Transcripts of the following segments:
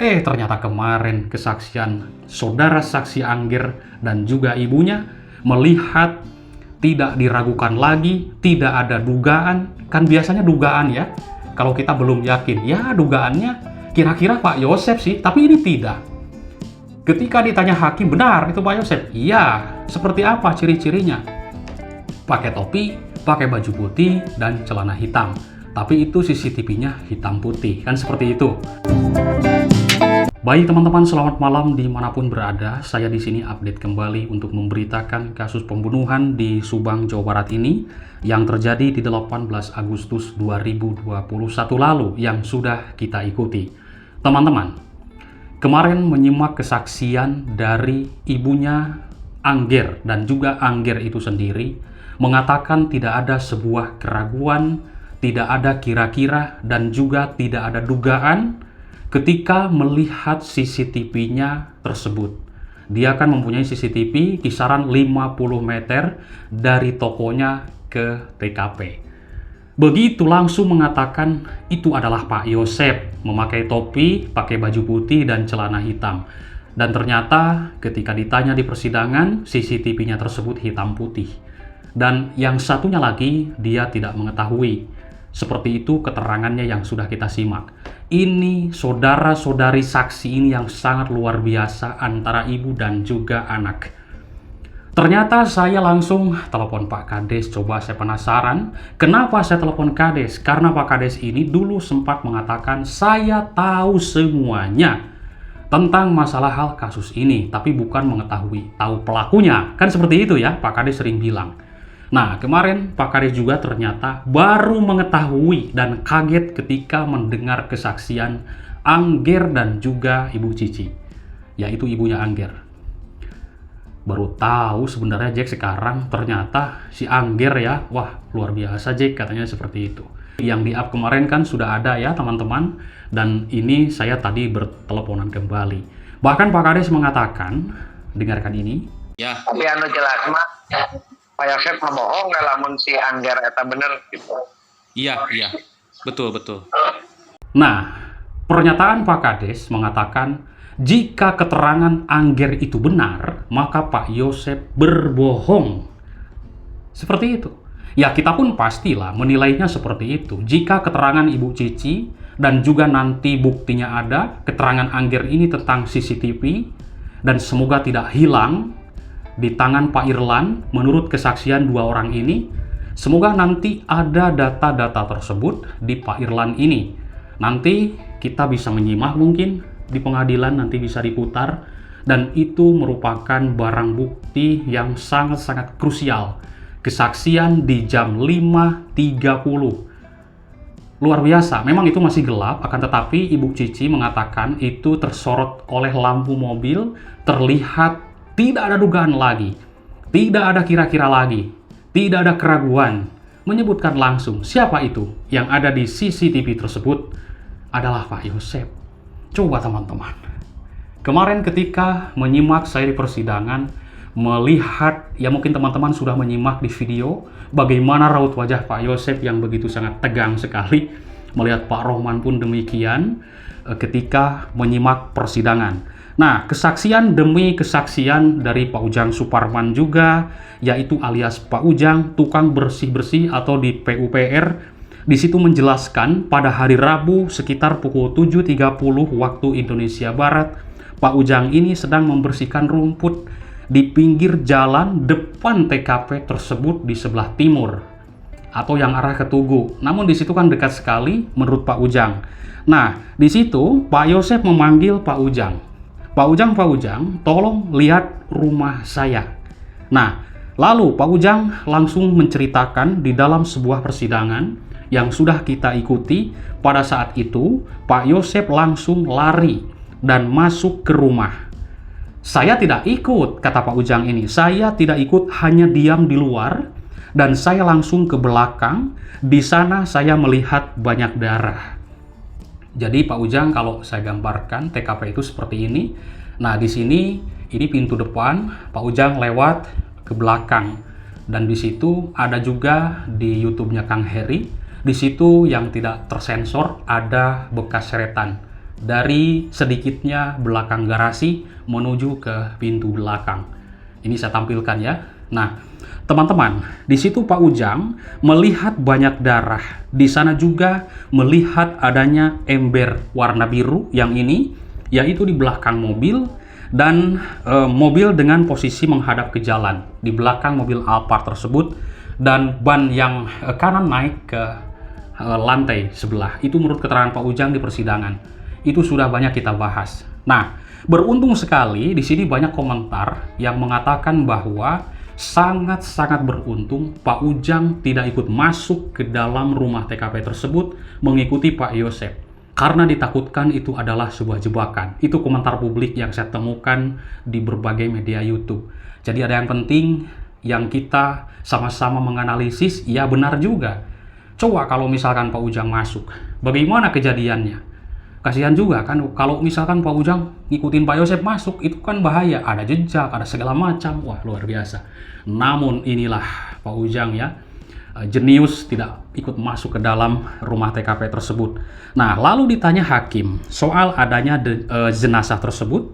Ternyata kemarin kesaksian saudara saksi Angger dan juga ibunya melihat tidak diragukan lagi, tidak ada dugaan. Kan biasanya dugaan ya, kalau kita belum yakin, ya dugaannya kira-kira Pak Yosep sih, tapi ini tidak. Ketika ditanya hakim, benar itu Pak Yosep? Iya, seperti apa ciri-cirinya? Pakai topi, pakai baju putih, dan celana hitam. Tapi itu CCTV-nya hitam putih, kan seperti itu. Baik teman-teman, selamat malam dimanapun berada. Saya di sini update kembali untuk memberitakan kasus pembunuhan di Subang, Jawa Barat ini yang terjadi di 18 Agustus 2021 lalu yang sudah kita ikuti. Teman-teman, kemarin menyimak kesaksian dari ibunya Angger dan juga Angger itu sendiri mengatakan tidak ada sebuah keraguan, tidak ada kira-kira, dan juga tidak ada dugaan ketika melihat CCTV-nya tersebut. Dia akan mempunyai CCTV kisaran 50 meter dari tokonya ke TKP. Begitu langsung mengatakan itu adalah Pak Yosep, memakai topi, pakai baju putih dan celana hitam. Dan ternyata ketika ditanya di persidangan, CCTV-nya tersebut hitam putih. Dan yang satunya lagi, dia tidak mengetahui. Seperti itu keterangannya yang sudah kita simak. Ini saudara-saudari saksi ini yang sangat luar biasa antara ibu dan juga anak. Ternyata saya langsung telepon Pak Kades, coba saya penasaran. Kenapa saya telepon Kades? Karena Pak Kades ini dulu sempat mengatakan saya tahu semuanya tentang masalah hal kasus ini, tapi bukan mengetahui, tahu pelakunya. Kan seperti itu ya, Pak Kades sering bilang. Nah, kemarin Pak Kades juga ternyata baru mengetahui dan kaget ketika mendengar kesaksian Angger dan juga Ibu Cici, yaitu ibunya Angger. Baru tahu sebenarnya Jack sekarang ternyata si Angger ya, wah luar biasa Jack, katanya seperti itu. Yang di-up kemarin kan sudah ada ya teman-teman, dan ini saya tadi berteleponan kembali. Bahkan Pak Kades mengatakan, dengarkan ini. Ya. Tapi anu jelas mah Pak Yosep ngebohong lamun si Angger eta bener gitu. Iya, betul. Nah, pernyataan Pak Kades mengatakan jika keterangan Angger itu benar, maka Pak Yosep berbohong. Seperti itu. Ya, kita pun pastilah menilainya seperti itu. Jika keterangan Ibu Cici dan juga nanti buktinya ada, keterangan Angger ini tentang CCTV, dan semoga tidak hilang di tangan Pak Irlan menurut kesaksian dua orang ini, semoga nanti ada data-data tersebut di Pak Irlan ini. Nanti kita bisa menyimak mungkin di pengadilan, nanti bisa diputar, dan itu merupakan barang bukti yang sangat-sangat krusial. Kesaksian di jam 5.30. Luar biasa, memang itu masih gelap, akan tetapi Ibu Cici mengatakan itu tersorot oleh lampu mobil, terlihat tidak ada dugaan lagi, tidak ada kira-kira lagi, tidak ada keraguan. Menyebutkan langsung siapa itu yang ada di CCTV tersebut adalah Pak Yosep. Coba teman-teman, kemarin ketika menyimak saya di persidangan, melihat, ya mungkin teman-teman sudah menyimak di video, bagaimana raut wajah Pak Yosep yang begitu sangat tegang sekali. Melihat Pak Rohman pun demikian ketika menyimak persidangan. Nah, kesaksian demi kesaksian dari Pak Ujang Suparman juga, yaitu alias Pak Ujang, tukang bersih-bersih atau di PUPR, di situ menjelaskan pada hari Rabu sekitar pukul 7.30 waktu Indonesia Barat, Pak Ujang ini sedang membersihkan rumput di pinggir jalan depan TKP tersebut di sebelah timur, atau yang arah ke Tugu. Namun di situ kan dekat sekali menurut Pak Ujang. Nah, di situ Pak Yosep memanggil Pak Ujang. Pak Ujang, tolong lihat rumah saya. Nah, lalu Pak Ujang langsung menceritakan di dalam sebuah persidangan yang sudah kita ikuti. Pada saat itu, Pak Yosep langsung lari dan masuk ke rumah. Saya tidak ikut, kata Pak Ujang ini. Saya tidak ikut, hanya diam di luar. Dan saya langsung ke belakang. Di sana saya melihat banyak darah. Jadi Pak Ujang, kalau saya gambarkan TKP itu seperti ini. Nah, di sini ini pintu depan, Pak Ujang lewat ke belakang. Dan di situ ada juga di YouTube-nya Kang Heri. Di situ yang tidak tersensor ada bekas seretan. dari sedikitnya belakang garasi menuju ke pintu belakang. Ini saya tampilkan ya. Nah, teman-teman, di situ Pak Ujang melihat banyak darah. Di sana juga melihat adanya ember warna biru yang ini, yaitu di belakang mobil, dan mobil dengan posisi menghadap ke jalan. Di belakang mobil Alphard tersebut, dan ban yang kanan naik ke lantai sebelah. Itu menurut keterangan Pak Ujang di persidangan. Itu sudah banyak kita bahas. Nah, beruntung sekali di sini banyak komentar yang mengatakan bahwa sangat-sangat beruntung Pak Ujang tidak ikut masuk ke dalam rumah TKP tersebut mengikuti Pak Yosep, karena ditakutkan itu adalah sebuah jebakan. Itu komentar publik yang saya temukan di berbagai media YouTube. Jadi ada yang penting yang kita sama-sama menganalisis, ya benar juga. Coba kalau misalkan Pak Ujang masuk, bagaimana kejadiannya? Kasihan juga kan kalau misalkan Pak Ujang ngikutin Pak Yosep masuk, itu kan bahaya, ada jejak, ada segala macam. Wah, luar biasa. Namun inilah Pak Ujang ya, jenius, tidak ikut masuk ke dalam rumah TKP tersebut. Nah, lalu ditanya hakim soal adanya jenazah tersebut.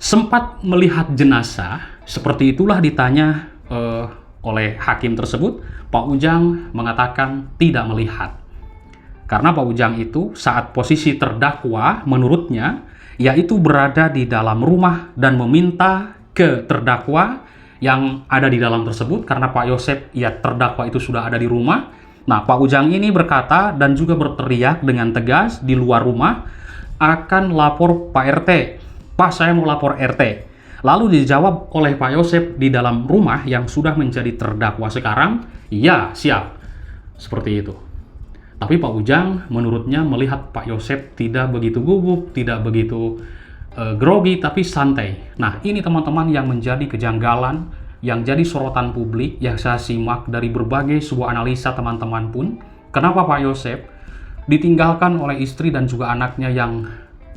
Sempat melihat jenazah, seperti itulah ditanya oleh hakim tersebut. Pak Ujang mengatakan tidak melihat. Karena Pak Ujang itu saat posisi terdakwa menurutnya yaitu berada di dalam rumah dan meminta ke terdakwa yang ada di dalam tersebut, karena Pak Yosep ya terdakwa itu sudah ada di rumah. Nah, Pak Ujang ini berkata dan juga berteriak dengan tegas di luar rumah, akan lapor Pak RT. Pak, saya mau lapor RT. Lalu dijawab oleh Pak Yosep di dalam rumah yang sudah menjadi terdakwa sekarang, ya siap. Seperti itu. Tapi Pak Ujang menurutnya melihat Pak Yosep tidak begitu gugup, tidak begitu grogi, tapi santai. Nah, ini teman-teman yang menjadi kejanggalan, yang jadi sorotan publik, yang saya simak dari berbagai sebuah analisa teman-teman pun. Kenapa Pak Yosep ditinggalkan oleh istri dan juga anaknya yang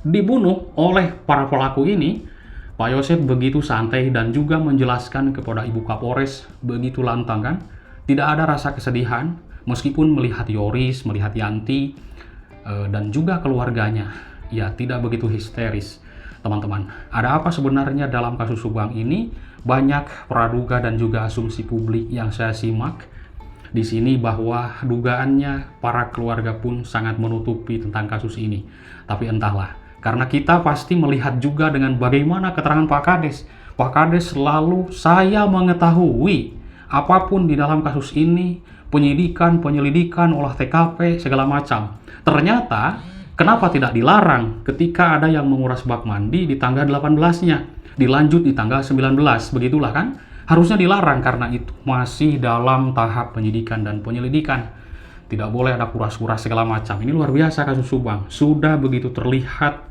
dibunuh oleh para pelaku ini? Pak Yosep begitu santai dan juga menjelaskan kepada Ibu Kapolres begitu lantang kan. Tidak ada rasa kesedihan. Meskipun melihat Yoris, melihat Yanti, dan juga keluarganya, ya tidak begitu histeris. Teman-teman, ada apa sebenarnya dalam kasus Subang ini? Banyak praduga dan juga asumsi publik yang saya simak di sini, bahwa dugaannya para keluarga pun sangat menutupi tentang kasus ini. Tapi entahlah, karena kita pasti melihat juga dengan bagaimana keterangan Pak Kades. Pak Kades selalu, saya mengetahui apapun di dalam kasus ini, penyelidikan, olah TKP, segala macam. Ternyata, kenapa tidak dilarang ketika ada yang menguras bak mandi di tanggal 18-nya, dilanjut di tanggal 19, begitulah kan? Harusnya dilarang karena itu masih dalam tahap penyidikan dan penyelidikan. Tidak boleh ada kuras-kuras segala macam. Ini luar biasa kasus Subang. Sudah begitu terlihat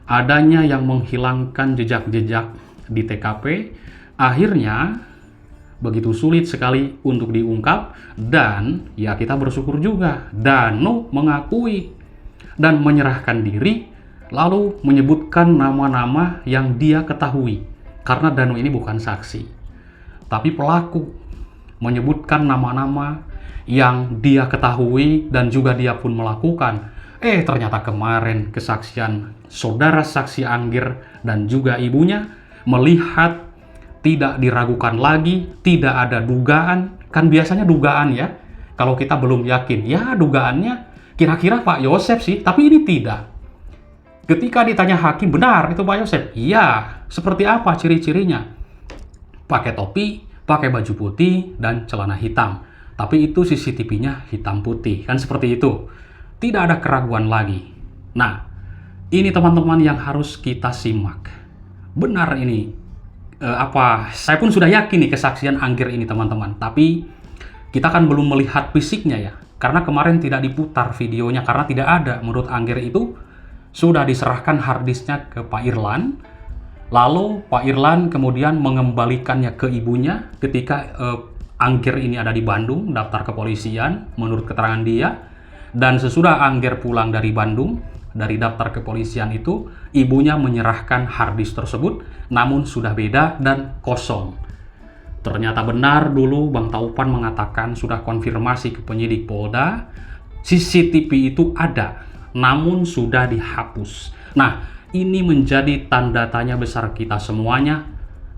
adanya yang menghilangkan jejak-jejak di TKP. Akhirnya begitu sulit sekali untuk diungkap, dan ya kita bersyukur juga Danu mengakui dan menyerahkan diri, lalu menyebutkan nama-nama yang dia ketahui, karena Danu ini bukan saksi tapi pelaku, menyebutkan nama-nama yang dia ketahui dan juga dia pun melakukan. Ternyata kemarin kesaksian saudara saksi Anggir dan juga ibunya melihat tidak diragukan lagi, tidak ada dugaan. Kan biasanya dugaan ya, kalau kita belum yakin, ya dugaannya kira-kira Pak Yosep sih, tapi ini tidak. Ketika ditanya hakim, benar itu Pak Yosep? Iya. Seperti apa ciri-cirinya? Pakai topi, pakai baju putih, dan celana hitam. Tapi itu CCTV-nya hitam putih, kan seperti itu. Tidak ada keraguan lagi. Nah, ini teman-teman yang harus kita simak. Benar ini. Saya pun sudah yakin nih kesaksian Anggir ini teman-teman, tapi kita kan belum melihat fisiknya ya, karena kemarin tidak diputar videonya karena tidak ada. Menurut Anggir itu sudah diserahkan harddisknya ke Pak Irlan, lalu Pak Irlan kemudian mengembalikannya ke ibunya ketika Anggir ini ada di Bandung, daftar kepolisian menurut keterangan dia. Dan sesudah Anggir pulang dari Bandung, dari daftar kepolisian itu, ibunya menyerahkan harddisk tersebut, namun sudah beda dan kosong. Ternyata benar dulu Bang Taufan mengatakan sudah konfirmasi ke penyidik Polda, CCTV itu ada, namun sudah dihapus. Nah, ini menjadi tanda tanya besar kita semuanya.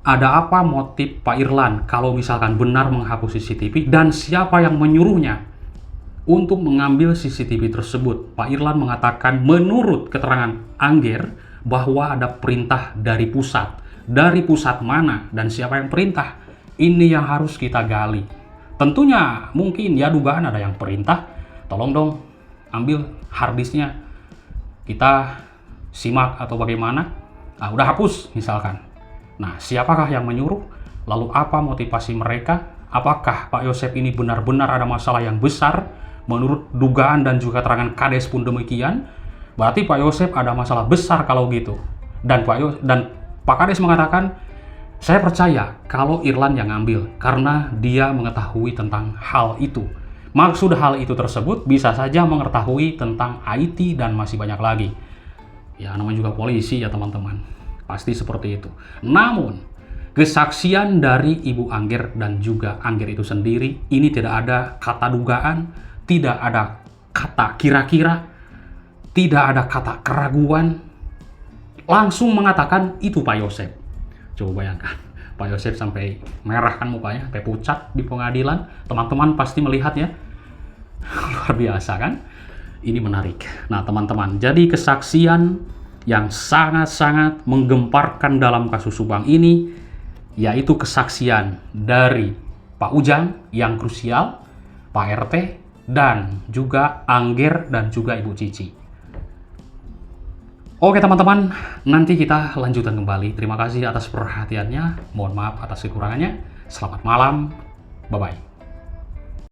Ada apa motif Pak Irlan kalau misalkan benar menghapus CCTV, dan siapa yang menyuruhnya untuk mengambil CCTV tersebut? Pak Irlan mengatakan menurut keterangan Angger bahwa ada perintah dari pusat. Dari pusat mana dan siapa yang perintah? Ini yang harus kita gali. Tentunya mungkin ya dugaan ada yang perintah. Tolong dong ambil harddisknya, kita simak atau bagaimana. Nah, udah hapus misalkan. Nah, siapakah yang menyuruh? Lalu apa motivasi mereka? Apakah Pak Yosep ini benar-benar ada masalah yang besar? Menurut dugaan dan juga keterangan Kades pun demikian. Berarti Pak Yosep ada masalah besar kalau gitu. Dan Pak Kades mengatakan, saya percaya kalau Irlan yang ngambil karena dia mengetahui tentang hal itu. Maksud hal itu tersebut bisa saja mengetahui tentang IT dan masih banyak lagi. Ya, namanya juga polisi ya teman-teman. Pasti seperti itu. Namun, kesaksian dari Ibu Angger dan juga Angger itu sendiri, ini tidak ada kata dugaan, tidak ada kata kira-kira, tidak ada kata keraguan. Langsung mengatakan itu Pak Yosep. Coba bayangkan, Pak Yosep sampai merah kan mukanya, sampai pucat di pengadilan. Teman-teman pasti melihat ya. Luar biasa kan? Ini menarik. Nah teman-teman, jadi kesaksian yang sangat-sangat menggemparkan dalam kasus Subang ini, yaitu kesaksian dari Pak Ujang yang krusial, Pak RT, dan juga Angger dan juga Ibu Cici. Oke teman-teman, nanti kita lanjutkan kembali. Terima kasih atas perhatiannya. Mohon maaf atas kekurangannya. Selamat malam. Bye-bye.